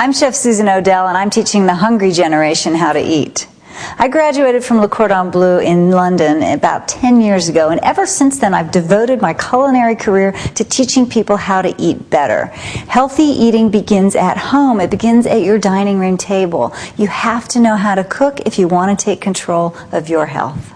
I'm Chef Susan Odell, and I'm teaching the hungry generation how to eat. I graduated from Le Cordon Bleu in London about 10 years ago, and ever since then I've devoted my culinary career to teaching people how to eat better. Healthy eating begins at home. It begins at your dining room table. You have to know how to cook if you want to take control of your health.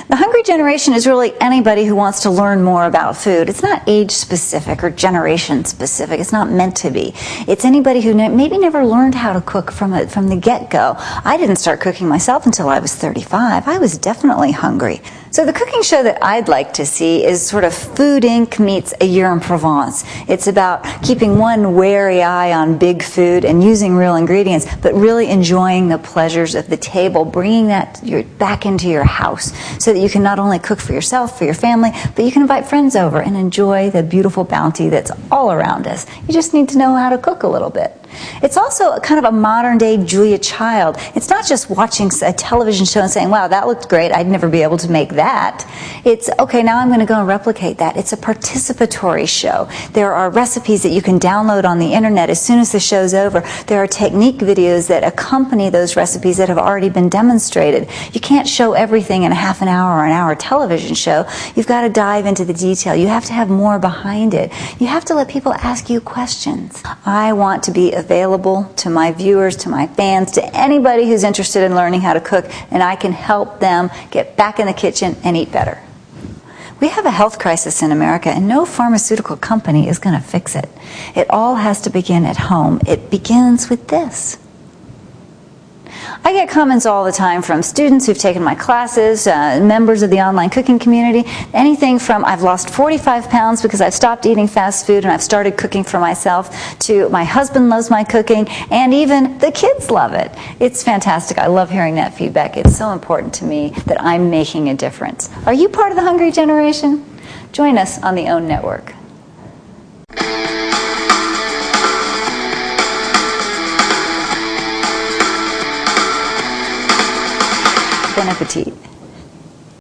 The hungry generation is really anybody who wants to learn more about food. It's not age specific or generation specific. It's not meant to be. It's anybody who maybe never learned how to cook from the get-go. I didn't start cooking myself until I was 35. I was definitely hungry. So the cooking show that I'd like to see is sort of Food Inc. meets A Year in Provence. It's about keeping one wary eye on big food and using real ingredients, but really enjoying the pleasures of the table, bringing that back into your house so that you can not only cook for yourself, for your family, but you can invite friends over and enjoy the beautiful bounty that's all around us. You just need to know how to cook a little bit. It's also kind of a modern-day Julia Child. It's not just watching a television show and saying, wow, that looked great, I'd never be able to make that. It's, okay, now I'm going to go and replicate that. It's a participatory show. There are recipes that you can download on the internet as soon as the show's over. There are technique videos that accompany those recipes that have already been demonstrated. You can't show everything in a half an hour or an hour television show. You've got to dive into the detail. You have to have more behind it. You have to let people ask you questions. I want to be available to my viewers, to my fans, to anybody who's interested in learning how to cook, and I can help them get back in the kitchen and eat better. We have a health crisis in America, and no pharmaceutical company is going to fix it. It all has to begin at home. It begins with this. I get comments all the time from students who've taken my classes, members of the online cooking community, anything from I've lost 45 pounds because I've stopped eating fast food and I've started cooking for myself, to my husband loves my cooking, and even the kids love it. It's fantastic. I love hearing that feedback. It's so important to me that I'm making a difference. Are you part of the hungry generation? Join us on the OWN Network. Bon appetit.